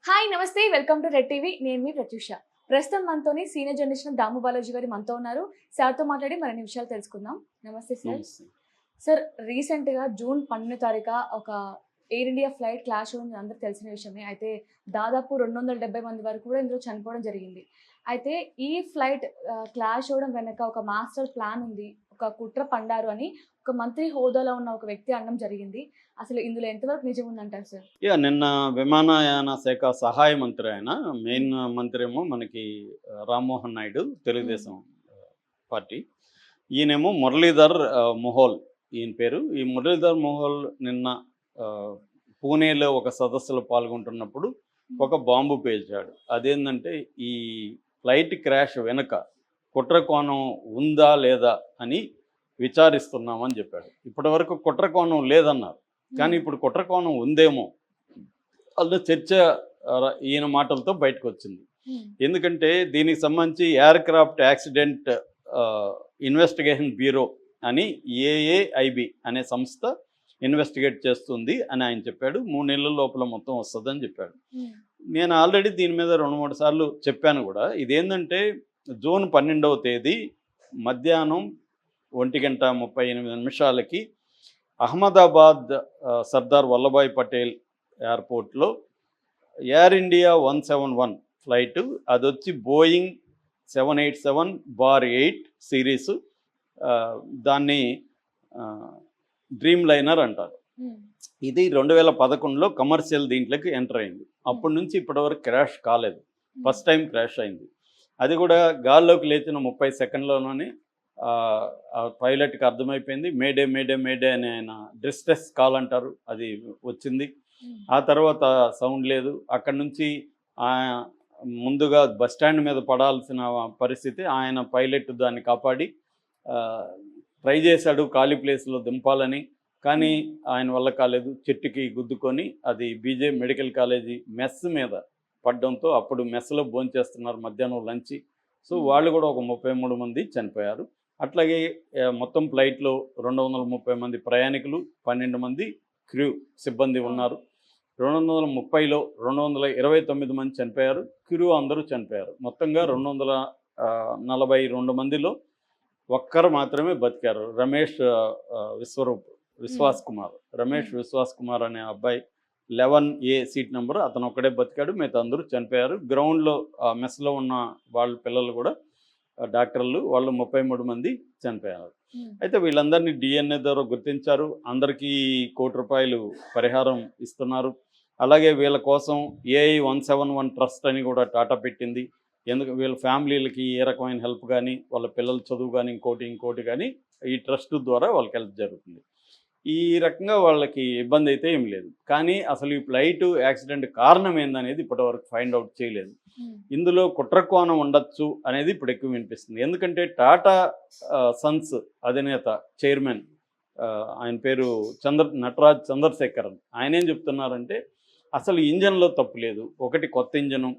Hi నమస్తే welcome to red TV నేను మీ ప్రత్యూష. ప్రస్తుతం మనతోని సీనియర్ జర్నలిస్ట్ దాము బాలాజీ గారు మనతో ఉన్నారు. సార్తో మాట్లాడి మరిన్ని విషయాలు తెలుసుకుందాం. నమస్తే సార్. నమస్తే. సార్, రీసెంట్‌గా జూన్ 12 తారీఖు ఒక ఎయిర్ ఇండియా ఫ్లైట్ క్రాష్ అవ్వడం అందరికి తెలిసిన విషయమే. అయితే దాదాపు 270 మంది వరకు కూడా ఇందులో చనిపోవడం జరిగింది. అయితే ఈ ఫ్లైట్ క్రాష్ అవ్వడం వెనక ఒక మాస్టర్ ప్లాన్ ఉంది. ఒక కుట్ర పన్నారు అని ఒక మంత్రి హోదాలో ఉన్న ఒక వ్యక్తి అనడం జరిగింది. అసలు ఇందులో ఎంతవరకు నిజం ఉందంటారు సార్? నిన్న విమానయాన శాఖ సహాయ మంత్రి ఆయన. మెయిన్ మంత్రి ఏమో మనకి రామ్మోహన్ నాయుడు, తెలుగుదేశం పార్టీ. ఈయనేమో మురళీధర్ మొహోల్ ఈయన పేరు. ఈ మురళీధర్ మొహోల్ నిన్న పూణేలో ఒక సదస్సులో పాల్గొంటున్నప్పుడు ఒక బాంబు పేల్చాడు. అదేంటంటే ఈ ఫ్లైట్ క్రాష్ వెనుక కుట్ర కోణం ఉందా లేదా అని విచారిస్తున్నామని చెప్పాడు. ఇప్పటివరకు కుట్ర కోణం లేదన్నారు, కానీ ఇప్పుడు కుట్ర కోణం ఉందేమో అందులో చర్చ ఈయన మాటలతో బయటకు వచ్చింది. ఎందుకంటే దీనికి సంబంధించి air craft accident investigation bureau అని ఏఏఐబి అనే సంస్థ ఇన్వెస్టిగేట్ చేస్తుంది అని ఆయన చెప్పాడు. 3 నెలల లోపల మొత్తం వస్తుందని చెప్పాడు. నేను ఆల్రెడీ దీని మీద 2-3 సార్లు చెప్పాను కూడా. ఇదేంటంటే జూన్ 12వ తేదీ మధ్యాహ్నం 1:38 అహ్మదాబాద్ సర్దార్ వల్లభాయ్ పటేల్ ఎయిర్పోర్ట్లో ఎయిర్ ఇండియా 171 ఫ్లైట్, అది వచ్చి బోయింగ్ 787-8 సిరీస్, దాన్ని డ్రీమ్ లైనర్ అంటారు. ఇది 2011లో కమర్షియల్ దీంట్లోకి ఎంటర్ అయింది. అప్పటి నుంచి ఇప్పటివరకు క్రాష్ కాలేదు. ఫస్ట్ టైం క్రాష్ అయింది. అది కూడా గాల్లోకి లేచిన 30 సెకండ్లోనే పైలట్కి అర్థమైపోయింది. మేడే మేడే మేడే అని ఆయన డిస్ట్రెస్ కాల్ అంటారు, అది వచ్చింది. ఆ తర్వాత సౌండ్ లేదు. అక్కడి నుంచి ముందుగా బస్టాండ్ మీద పడాల్సిన పరిస్థితి, ఆయన పైలట్ దాన్ని కాపాడి ట్రై చేశాడు ఖాళీ ప్లేస్లో దింపాలని, కానీ ఆయన వల్ల కాలేదు. చెట్టుకి గుద్దుకొని అది బీజే మెడికల్ కాలేజీ మెస్ మీద పడడంతో, అప్పుడు మెస్లో భోంచేస్తున్నారు మధ్యాహ్నం లంచ్. సో వాళ్ళు కూడా ఒక 33 మంది చనిపోయారు. అట్లాగే మొత్తం ఫ్లైట్లో 230 మంది ప్రయాణికులు, 12 మంది క్రూ సిబ్బంది ఉన్నారు. 230లో 229 మంది చనిపోయారు. క్రూ అందరూ చనిపోయారు. మొత్తంగా 242 మందిలో ఒక్కరు మాత్రమే బతికారు. రమేష్ విశ్వాస్ కుమార్ అనే అబ్బాయి 11A సీట్ నెంబర్, అతను ఒక్కడే బతికాడు. మిగతా అందరూ చనిపోయారు. గ్రౌండ్లో మెస్లో ఉన్న వాళ్ళ పిల్లలు కూడా, డాక్టర్లు వాళ్ళు 33 మంది చనిపోయారు. అయితే వీళ్ళందరినీ DNA ద్వారా గుర్తించారు. అందరికీ ₹1 కోటి పరిహారం ఇస్తున్నారు. అలాగే వీళ్ళ కోసం AI-171 ట్రస్ట్ అని కూడా టాటా పెట్టింది. ఎందుకు వీళ్ళ ఫ్యామిలీలకి ఏ రకమైన హెల్ప్ కానీ, వాళ్ళ పిల్లల చదువు కానీ, ఇంకోటి కానీ ఈ ట్రస్ట్ ద్వారా వాళ్ళకి హెల్ప్ జరుగుతుంది. ఈ రకంగా వాళ్ళకి ఇబ్బంది అయితే ఏం లేదు. కానీ అసలు ఈ ఫ్లైట్ యాక్సిడెంట్ కారణం ఏందనేది ఇప్పటివరకు ఫైండ్ అవుట్ చేయలేదు. ఇందులో కుట్ర కోణం ఉండొచ్చు అనేది ఇప్పుడు ఎక్కువ వినిపిస్తుంది. ఎందుకంటే టాటా సన్స్ అధినేత చైర్మన్, ఆయన పేరు నటరాజ్ చంద్రశేఖరన్, ఆయన ఏం చెప్తున్నారంటే అసలు ఇంజన్లో తప్పు లేదు. ఒకటి కొత్త ఇంజను,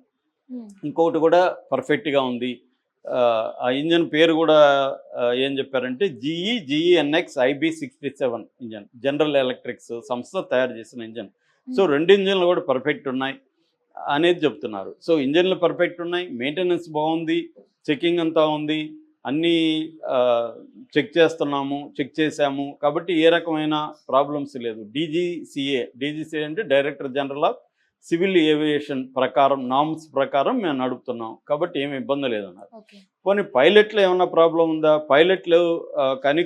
ఇంకొకటి కూడా పర్ఫెక్ట్గా ఉంది. ఆ ఇంజన్ పేరు కూడా ఏం చెప్పారంటే GENX IB67 engine, general electrics సంస్థ తయారు చేసిన ఇంజన్. సో 2 ఇంజన్లు కూడా పర్ఫెక్ట్ ఉన్నాయి అనేది చెప్తున్నారు. సో ఇంజన్లు పర్ఫెక్ట్ ఉన్నాయి, మెయింటెనెన్స్ బాగుంది, చెకింగ్ అంతా ఉంది, అన్నీ చెక్ చేసాము. కాబట్టి ఏ రకమైన ప్రాబ్లమ్స్ లేదు. DGCA అంటే director general of civil aviation ప్రకారం, నామ్స్ ప్రకారం మేము నడుపుతున్నాం, కాబట్టి ఏమి ఇబ్బంది లేదన్నారు. కొన్ని పైలట్లో ఏమన్నా ప్రాబ్లం ఉందా? పైలట్లు కానీ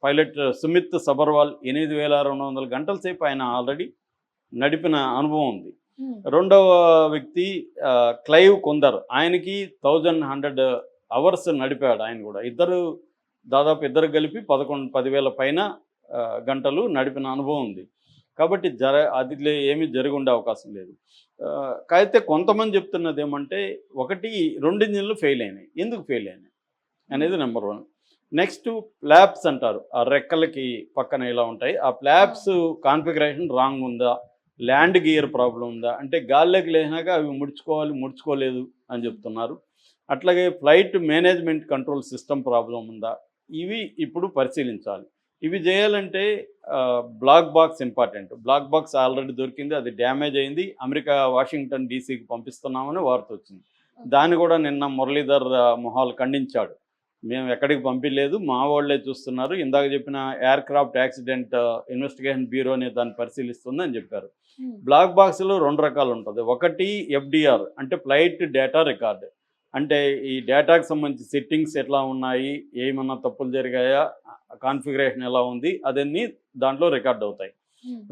పైలట్ సుమిత్ సబర్వాల్ 8,200 గంటల సేపు ఆయన ఆల్రెడీ నడిపిన అనుభవం ఉంది. రెండవ వ్యక్తి క్లైవ్ కొందర్, ఆయనకి 1100 అవర్స్ నడిపాడు. ఆయన కూడా దాదాపు ఇద్దరు కలిపి 10,000 పైన గంటలు నడిపిన అనుభవం ఉంది. కాబట్టి అది ఏమీ జరిగి ఉండే అవకాశం లేదు. అయితే కొంతమంది చెప్తున్నది ఏమంటే, 2 ఇంజిన్లు ఫెయిల్ అయినాయి. ఎందుకు ఫెయిల్ అయినాయి అనేది నెంబర్ 1. నెక్స్ట్ ఫ్లాప్స్ అంటారు, ఆ రెక్కలకి పక్కన ఇలా ఉంటాయి. ఆ ఫ్లాప్స్ కాన్ఫిగరేషన్ రాంగ్ ఉందా, ల్యాండ్ గియర్ ప్రాబ్లం ఉందా, అంటే గాల్లోకి లేచినాక అవి ముడుచుకోలేదు అని చెప్తున్నారు. అట్లాగే flight management control system problem ఉందా, ఇవి ఇప్పుడు పరిశీలించాలి. ఇవి చేయాలంటే black box important. Black box already దొరికింది, అది డ్యామేజ్ అయింది, అమెరికా వాషింగ్టన్ డీసీకి పంపిస్తున్నామని వార్త వచ్చింది. దాన్ని కూడా నిన్న మురళీధర్ మొహాల్ ఖండించాడు. మేము ఎక్కడికి పంపించలేదు, మా వాళ్ళే చూస్తున్నారు, ఇందాక చెప్పిన ఎయిర్క్రాఫ్ట్ యాక్సిడెంట్ ఇన్వెస్టిగేషన్ బ్యూరోని దాన్ని పరిశీలిస్తుందని చెప్పారు. బ్లాక్ బాక్స్లో 2 రకాలు ఉంటుంది. ఒకటి ఎఫ్డిఆర్ అంటే ఫ్లైట్ డేటా రికార్డ్, అంటే ఈ డేటాకి సంబంధించి సెట్టింగ్స్ ఎట్లా ఉన్నాయి, ఏమన్నా తప్పులు జరిగాయా, కాన్ఫిగరేషన్ ఎలా ఉంది, అదన్నీ దాంట్లో రికార్డ్ అవుతాయి.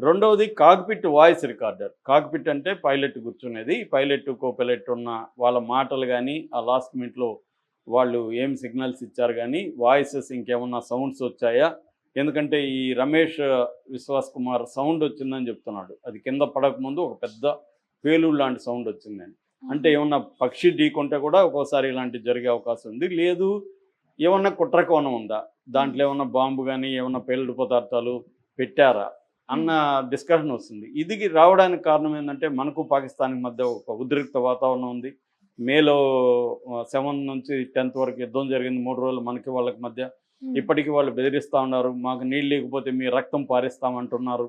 రెండవది కాక్పిట్ వాయిస్ రికార్డర్. కాక్పిట్ అంటే పైలట్ కూర్చునేది, పైలట్ కోపైలట్ ఉన్న వాళ్ళ మాటలు కానీ, ఆ లాస్ట్ మినిట్లో వాళ్ళు ఏం సిగ్నల్స్ ఇచ్చారు కానీ, వాయిసెస్ ఇంకేమన్నా సౌండ్స్ వచ్చాయా, ఎందుకంటే ఈ రమేష్ విశ్వాస్ కుమార్ సౌండ్ వచ్చిందని చెప్తున్నాడు, అది కింద పడకముందు ఒక పెద్ద పేలుడు లాంటి సౌండ్ వచ్చిందని. అంటే ఏమన్నా పక్షి ఢీకొంటే కూడా ఒక్కోసారి ఇలాంటివి జరిగే అవకాశం ఉంది. లేదు ఏమన్నా కుట్రకోణం ఉందా, దాంట్లో ఏమన్నా బాంబు కానీ ఏమన్నా పేలుడు పదార్థాలు పెట్టారా అన్న డిస్కషన్ వస్తుంది. ఇది రావడానికి కారణం ఏంటంటే మనకు పాకిస్తాన్కి మధ్య ఒక ఉద్రిక్త వాతావరణం ఉంది. మేలో 7 నుంచి 10th వరకు యుద్ధం జరిగింది, 3 రోజులు మనకి వాళ్ళకి మధ్య. ఇప్పటికీ వాళ్ళు బెదిరిస్తూ ఉన్నారు, మాకు నీళ్ళు లేకపోతే మీ రక్తం పారిస్తామంటున్నారు.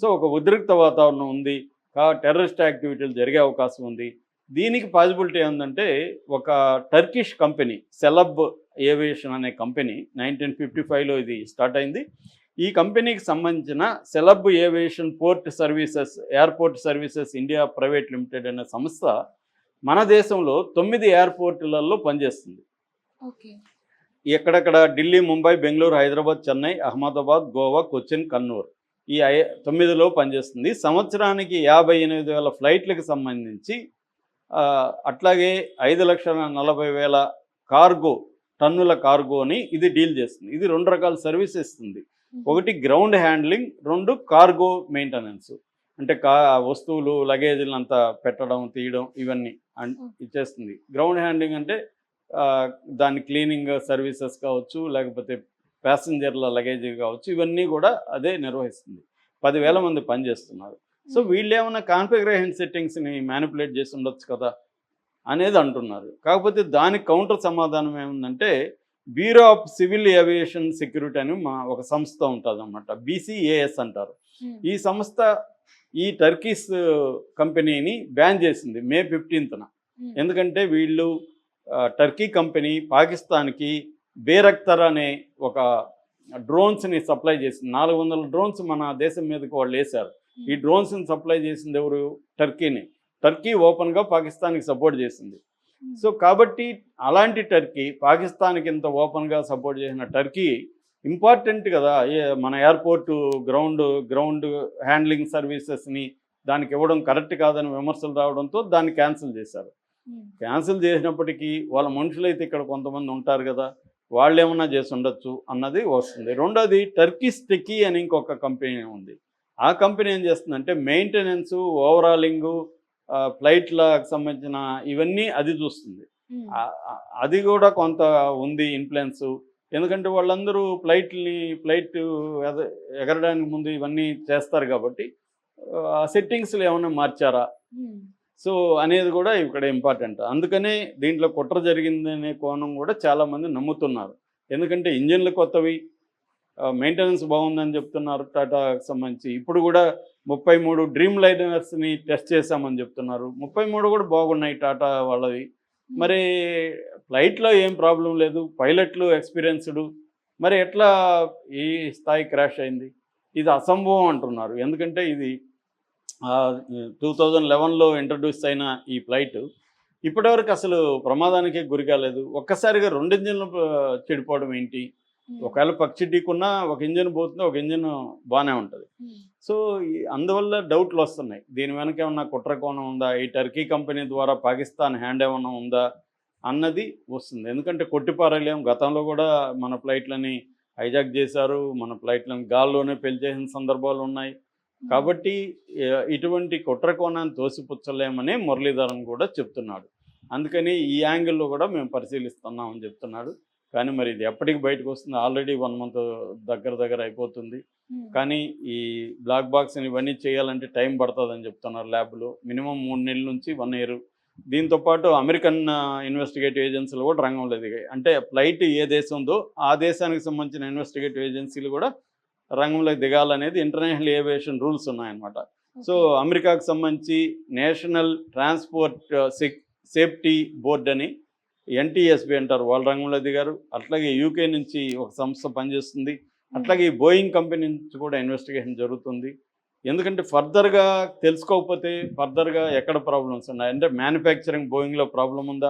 సో ఒక ఉద్రిక్త వాతావరణం ఉంది, టెర్రరిస్ట్ యాక్టివిటీలు జరిగే అవకాశం ఉంది. దీనికి పాసిబిలిటీ ఏంటంటే ఒక టర్కిష్ కంపెనీ సెలబ్ ఏవియేషన్ అనే కంపెనీ 1955లో ఇది స్టార్ట్ అయింది. ఈ కంపెనీకి సంబంధించిన celeb aviation airport services India private limited అనే సంస్థ మన దేశంలో 9 ఎయిర్పోర్టులలో పనిచేస్తుంది. ఎక్కడెక్కడ ఢిల్లీ, ముంబై, బెంగళూరు, హైదరాబాద్, చెన్నై, అహ్మదాబాద్, గోవా, కొచ్చిన్, కన్నూర్, ఈ 9లో పనిచేస్తుంది. సంవత్సరానికి 58,000 ఫ్లైట్లకు సంబంధించి అట్లాగే 5,40,000 కార్గో టన్నుల కార్గోని ఇది డీల్ చేస్తుంది. ఇది 2 రకాల సర్వీస్ ఇస్తుంది. ఒకటి గ్రౌండ్ హ్యాండ్లింగ్, 2 కార్గో మెయింటెనెన్స్, అంటే వస్తువులు లగేజీలు అంతా పెట్టడం తీయడం ఇవన్నీ ఇచ్చేస్తుంది. గ్రౌండ్ హ్యాండ్లింగ్ అంటే దాని క్లీనింగ్ సర్వీసెస్ కావచ్చు, లేకపోతే ప్యాసింజర్ల లగేజీ కావచ్చు, ఇవన్నీ కూడా అదే నిర్వహిస్తుంది. 10,000 మంది పనిచేస్తున్నారు. సో వీళ్ళు ఏమైనా కాన్ఫిగరేషన్ సెట్టింగ్స్ని మ్యానిపులేట్ చేసి ఉండొచ్చు కదా అనేది అంటున్నారు. కాకపోతే దానికి కౌంటర్ సమాధానం ఏముందంటే bureau of civil aviation security అని ఒక సంస్థ ఉంటుంది అన్నమాట, BCAS అంటారు. ఈ సంస్థ ఈ టర్కీస్ కంపెనీని బ్యాన్ చేసింది May 15th. ఎందుకంటే వీళ్ళు టర్కీ కంపెనీ పాకిస్తాన్కి బేరక్తర్ అనే ఒక డ్రోన్స్ని సప్లై చేసింది. 400 డ్రోన్స్ మన దేశం మీదకి వాళ్ళు వేశారు. ఈ డ్రోన్స్ని సప్లై చేసింది ఎవరు? టర్కీని. టర్కీ ఓపెన్గా పాకిస్తాన్కి సపోర్ట్ చేసింది. సో కాబట్టి అలాంటి టర్కీ పాకిస్తాన్కి ఇంత ఓపెన్గా సపోర్ట్ చేసిన టర్కీ ఇంపార్టెంట్ కదా, మన ఎయిర్పోర్టు గ్రౌండ్ హ్యాండ్లింగ్ సర్వీసెస్ని దానికి ఇవ్వడం కరెక్ట్ కాదని విమర్శలు రావడంతో దాన్ని క్యాన్సిల్ చేశారు. క్యాన్సిల్ చేసినప్పటికీ వాళ్ళ మనుషులైతే ఇక్కడ కొంతమంది ఉంటారు కదా, వాళ్ళు ఏమన్నా చేసి ఉండొచ్చు అన్నది వస్తుంది. రెండోది టర్కిష్ టెకీ అని ఇంకొక కంపెనీ ఉంది. ఆ కంపెనీ ఏం చేస్తుందంటే మెయింటెనెన్స్, ఓవరాలింగు, ఫ్లైట్లకు సంబంధించిన ఇవన్నీ అది చూస్తుంది. అది కూడా కొంత ఉంది ఇన్ఫ్లుయెన్స్. ఎందుకంటే వాళ్ళందరూ ఫ్లైట్ ఎగరడానికి ముందు ఇవన్నీ చేస్తారు కాబట్టి సెట్టింగ్స్లో ఏమైనా మార్చారా సో అనేది కూడా ఇక్కడ ఇంపార్టెంట్. అందుకనే దీంట్లో కుట్ర జరిగిందనే కోణం కూడా చాలామంది నమ్ముతున్నారు. ఎందుకంటే ఇంజిన్లు కొత్తవి, మెయింటెనెన్స్ బాగుందని చెప్తున్నారు టాటాకి సంబంధించి. ఇప్పుడు కూడా 33 డ్రీమ్ లైనర్స్ని టెస్ట్ చేశామని చెప్తున్నారు. 33 కూడా బాగున్నాయి టాటా వాళ్ళవి. మరి ఫ్లైట్లో ఏం ప్రాబ్లం లేదు, పైలట్లు ఎక్స్పీరియన్స్డ్, మరి ఎట్లా ఈ స్థాయి క్రాష్ అయింది? ఇది అసంభవం అంటున్నారు. ఎందుకంటే ఇది 2011లో ఇంట్రడ్యూస్ అయిన ఈ ఫ్లైట్ ఇప్పటివరకు అసలు ప్రమాదానికి గురి కాలేదు. ఒక్కసారిగా 2 ఇంజిన్లు చెడిపోవడం ఏంటి? ఒకవేళ పక్షి ఢీకున్నా ఒక ఇంజిన్ పోతుంది, ఒక ఇంజిన్ బాగానే ఉంటుంది. సో అందువల్ల డౌట్లు వస్తున్నాయి, దీని వెనక ఏమన్నా కుట్ర కోణం ఉందా, ఈ టర్కీ కంపెనీ ద్వారా పాకిస్తాన్ హ్యాండ్ ఏమన్నా ఉందా అన్నది వస్తుంది. ఎందుకంటే కొట్టిపారలేం, గతంలో కూడా మన ఫ్లైట్లని హైజాక్ చేశారు, మన ఫ్లైట్లను గాల్లోనే పెళ్చేసిన సందర్భాలు ఉన్నాయి. కాబట్టి ఇటువంటి కుట్ర కోణాన్ని తోసిపుచ్చలేమని మురళీధరన్ కూడా చెప్తున్నాడు. అందుకని ఈ యాంగిల్లో కూడా మేము పరిశీలిస్తున్నామని చెప్తున్నాడు. కానీ మరి ఇది ఎప్పటికి బయటకు వస్తుంది? ఆల్రెడీ 1 month దగ్గర అయిపోతుంది. కానీ ఈ బ్లాక్ బాక్స్ని ఇవన్నీ చేయాలంటే టైం పడుతుందని చెప్తున్నారు ల్యాబ్లో. మినిమం 3 నెలల నుంచి 1 year. దీంతోపాటు అమెరికన్ ఇన్వెస్టిగేటివ్ ఏజెన్సీలు కూడా రంగంలో దిగాయి. అంటే ఫ్లైట్ ఏ దేశందో ఆ దేశానికి సంబంధించిన ఇన్వెస్టిగేటివ్ ఏజెన్సీలు కూడా రంగంలోకి దిగాలనేది ఇంటర్నేషనల్ ఏవియేషన్ రూల్స్ ఉన్నాయన్నమాట. సో అమెరికాకు సంబంధించి నేషనల్ ట్రాన్స్పోర్ట్ సేఫ్టీ బోర్డ్ అని ఎన్టీఎస్బి అంటారు, వాళ్ళ రంగంలో దిగారు. అట్లాగే యూకే నుంచి ఒక సంస్థ పనిచేస్తుంది. అట్లాగే ఈ బోయింగ్ కంపెనీ నుంచి కూడా ఇన్వెస్టిగేషన్ జరుగుతుంది. ఎందుకంటే ఫర్దర్గా తెలుసుకోకపోతే ఫర్దర్గా ఎక్కడ ప్రాబ్లమ్స్ ఉన్నాయి, అంటే మ్యానుఫ్యాక్చరింగ్ బోయింగ్లో ప్రాబ్లం ఉందా,